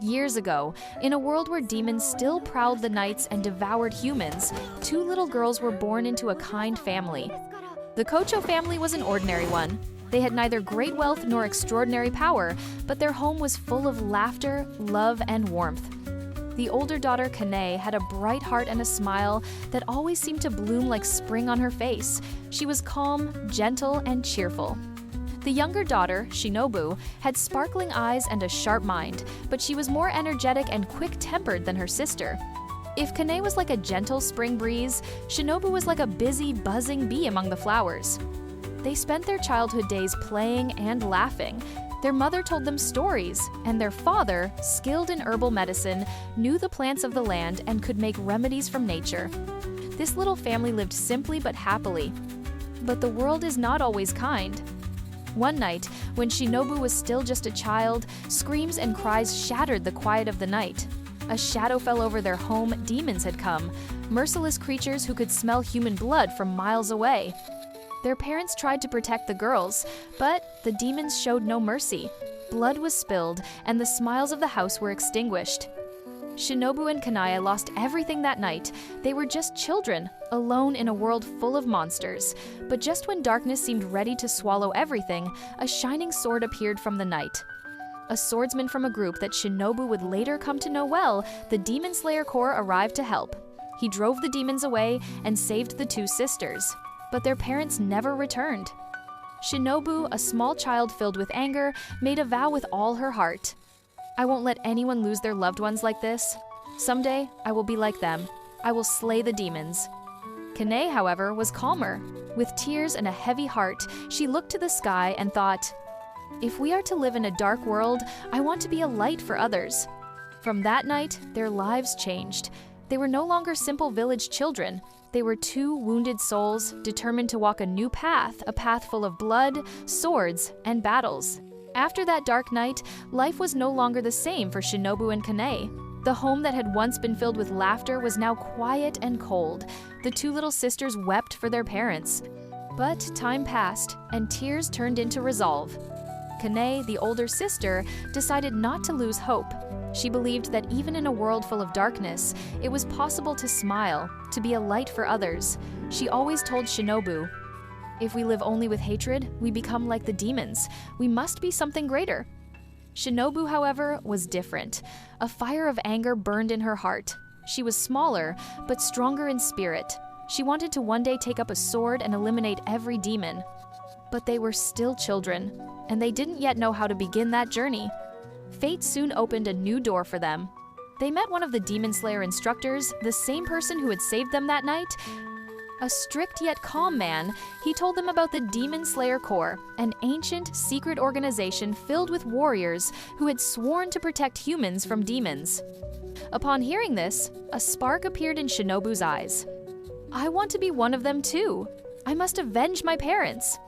Years ago, in a world where demons still prowled the nights and devoured humans, two little girls were born into a kind family. The Kocho family was an ordinary one. They had neither great wealth nor extraordinary power, but their home was full of laughter, love, and warmth. The older daughter, Kane, had a bright heart and a smile that always seemed to bloom like spring on her face. She was calm, gentle, and cheerful. The younger daughter, Shinobu, had sparkling eyes and a sharp mind, but she was more energetic and quick-tempered than her sister. If Kane was like a gentle spring breeze, Shinobu was like a busy, buzzing bee among the flowers. They spent their childhood days playing and laughing. Their mother told them stories, and their father, skilled in herbal medicine, knew the plants of the land and could make remedies from nature. This little family lived simply but happily. But the world is not always kind. One night, when Shinobu was still just a child, screams and cries shattered the quiet of the night. A shadow fell over their home. Demons had come, merciless creatures who could smell human blood from miles away. Their parents tried to protect the girls, but the demons showed no mercy. Blood was spilled, and the smiles of the house were extinguished. Shinobu and Kanaya lost everything that night. They were just children, alone in a world full of monsters. But just when darkness seemed ready to swallow everything, a shining sword appeared from the night. A swordsman from a group that Shinobu would later come to know well, the Demon Slayer Corps arrived to help. He drove the demons away and saved the two sisters. But their parents never returned. Shinobu, a small child filled with anger, made a vow with all her heart. I won't let anyone lose their loved ones like this. Someday, I will be like them. I will slay the demons. Kane, however, was calmer. With tears and a heavy heart, she looked to the sky and thought, if we are to live in a dark world, I want to be a light for others. From that night, their lives changed. They were no longer simple village children. They were two wounded souls determined to walk a new path, a path full of blood, swords, and battles. After that dark night, life was no longer the same for Shinobu and Kane. The home that had once been filled with laughter was now quiet and cold. The two little sisters wept for their parents. But time passed, and tears turned into resolve. Kane, the older sister, decided not to lose hope. She believed that even in a world full of darkness, it was possible to smile, to be a light for others. She always told Shinobu, if we live only with hatred, we become like the demons. We must be something greater. Shinobu, however, was different. A fire of anger burned in her heart. She was smaller, but stronger in spirit. She wanted to one day take up a sword and eliminate every demon. But they were still children, and they didn't yet know how to begin that journey. Fate soon opened a new door for them. They met one of the Demon Slayer instructors, the same person who had saved them that night. A strict yet calm man, he told them about the Demon Slayer Corps, an ancient, secret organization filled with warriors who had sworn to protect humans from demons. Upon hearing this, a spark appeared in Shinobu's eyes. I want to be one of them too. I must avenge my parents.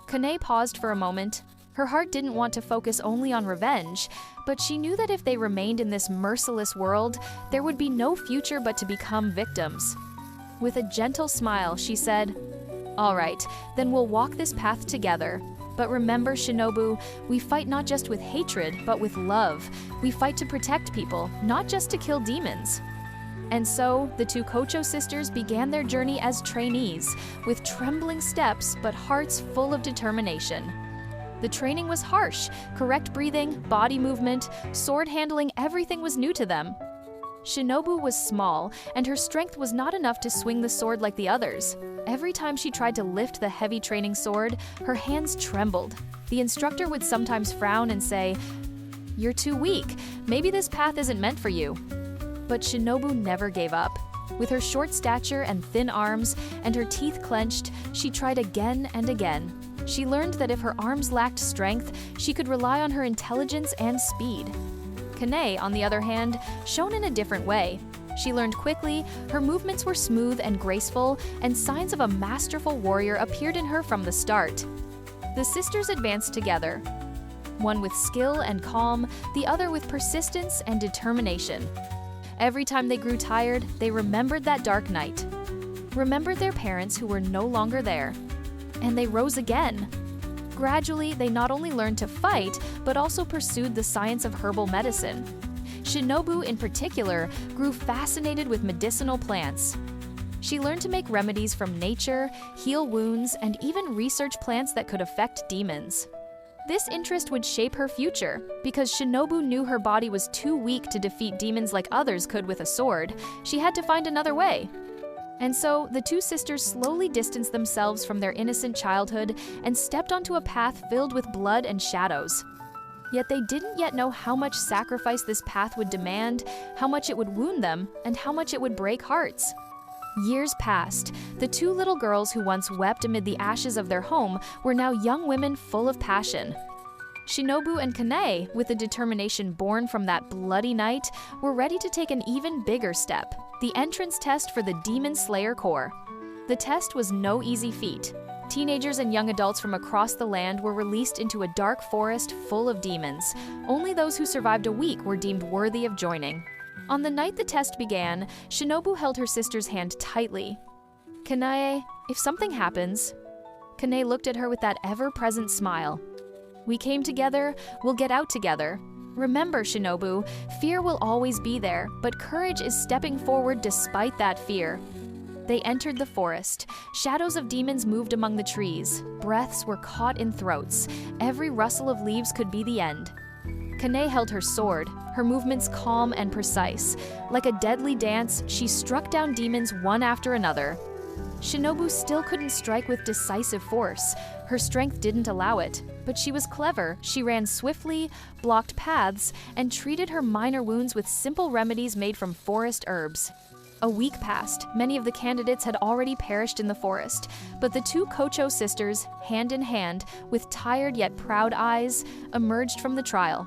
Kane paused for a moment. Her heart didn't want to focus only on revenge, but she knew that if they remained in this merciless world, there would be no future but to become victims. With a gentle smile, she said, all right, then we'll walk this path together. But remember, Shinobu, we fight not just with hatred, but with love. We fight to protect people, not just to kill demons. And so, the two Kocho sisters began their journey as trainees, with trembling steps but hearts full of determination. The training was harsh. Correct breathing, body movement, sword handling, everything was new to them. Shinobu was small, and her strength was not enough to swing the sword like the others. Every time she tried to lift the heavy training sword, her hands trembled. The instructor would sometimes frown and say, "You're too weak. Maybe this path isn't meant for you." But Shinobu never gave up. With her short stature and thin arms, and her teeth clenched, she tried again and again. She learned that if her arms lacked strength, she could rely on her intelligence and speed. Kane, on the other hand, shone in a different way. She learned quickly, her movements were smooth and graceful, and signs of a masterful warrior appeared in her from the start. The sisters advanced together, one with skill and calm, the other with persistence and determination. Every time they grew tired, they remembered that dark night, remembered their parents who were no longer there, and they rose again. Gradually, they not only learned to fight, but also pursued the science of herbal medicine. Shinobu, in particular, grew fascinated with medicinal plants. She learned to make remedies from nature, heal wounds, and even research plants that could affect demons. This interest would shape her future, because Shinobu knew her body was too weak to defeat demons like others could with a sword. She had to find another way. And so, the two sisters slowly distanced themselves from their innocent childhood and stepped onto a path filled with blood and shadows. Yet they didn't yet know how much sacrifice this path would demand, how much it would wound them, and how much it would break hearts. Years passed. The two little girls who once wept amid the ashes of their home were now young women full of passion. Shinobu and Kanae, with the determination born from that bloody night, were ready to take an even bigger step, the entrance test for the Demon Slayer Corps. The test was no easy feat. Teenagers and young adults from across the land were released into a dark forest full of demons. Only those who survived a week were deemed worthy of joining. On the night the test began, Shinobu held her sister's hand tightly. "Kanae, if something happens..." Kanae looked at her with that ever-present smile. "We came together, we'll get out together. Remember, Shinobu, fear will always be there, but courage is stepping forward despite that fear." They entered the forest. Shadows of demons moved among the trees. Breaths were caught in throats. Every rustle of leaves could be the end. Kanae held her sword, her movements calm and precise. Like a deadly dance, she struck down demons one after another. Shinobu still couldn't strike with decisive force. Her strength didn't allow it, but she was clever. She ran swiftly, blocked paths, and treated her minor wounds with simple remedies made from forest herbs. A week passed. Many of the candidates had already perished in the forest, but the two Kocho sisters, hand in hand, with tired yet proud eyes, emerged from the trial.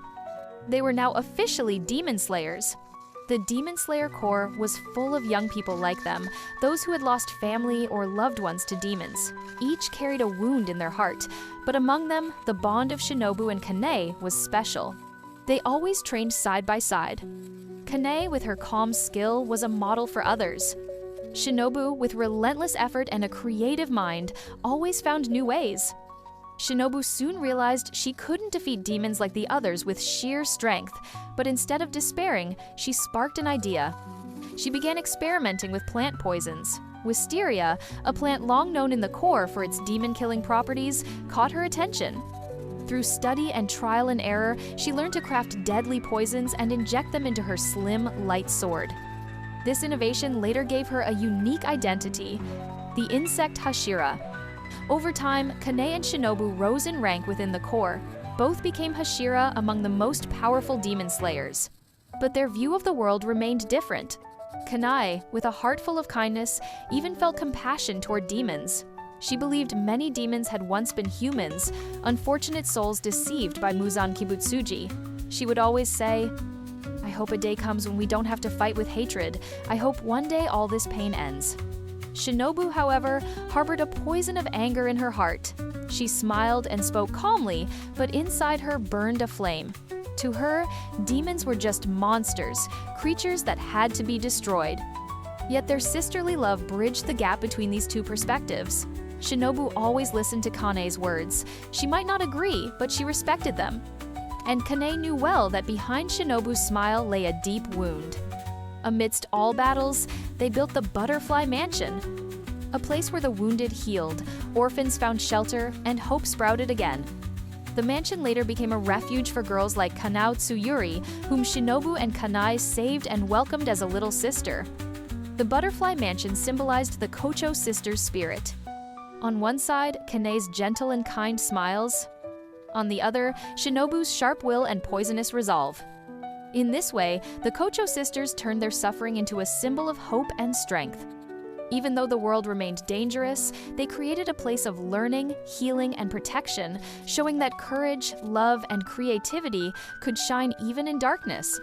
They were now officially demon slayers. The Demon Slayer Corps was full of young people like them, those who had lost family or loved ones to demons. Each carried a wound in their heart, but among them, the bond of Shinobu and Kanae was special. They always trained side by side. Kanae, with her calm skill, was a model for others. Shinobu, with relentless effort and a creative mind, always found new ways. Shinobu soon realized she couldn't defeat demons like the others with sheer strength, but instead of despairing, she sparked an idea. She began experimenting with plant poisons. Wisteria, a plant long known in the Corps for its demon-killing properties, caught her attention. Through study and trial and error, she learned to craft deadly poisons and inject them into her slim, light sword. This innovation later gave her a unique identity, the Insect Hashira. Over time, Kanae and Shinobu rose in rank within the Corps. Both became Hashira among the most powerful demon slayers. But their view of the world remained different. Kanae, with a heart full of kindness, even felt compassion toward demons. She believed many demons had once been humans, unfortunate souls deceived by Muzan Kibutsuji. She would always say, "I hope a day comes when we don't have to fight with hatred. I hope one day all this pain ends." Shinobu, however, harbored a poison of anger in her heart. She smiled and spoke calmly, but inside her burned a flame. To her, demons were just monsters, creatures that had to be destroyed. Yet their sisterly love bridged the gap between these two perspectives. Shinobu always listened to Kanae's words. She might not agree, but she respected them. And Kanae knew well that behind Shinobu's smile lay a deep wound. Amidst all battles, they built the Butterfly Mansion, a place where the wounded healed, orphans found shelter, and hope sprouted again. The mansion later became a refuge for girls like Kanao Tsuyuri, whom Shinobu and Kanae saved and welcomed as a little sister. The Butterfly Mansion symbolized the Kocho sisters' spirit. On one side, Kanae's gentle and kind smiles. On the other, Shinobu's sharp will and poisonous resolve. In this way, the Kocho sisters turned their suffering into a symbol of hope and strength. Even though the world remained dangerous, they created a place of learning, healing, and protection, showing that courage, love, and creativity could shine even in darkness.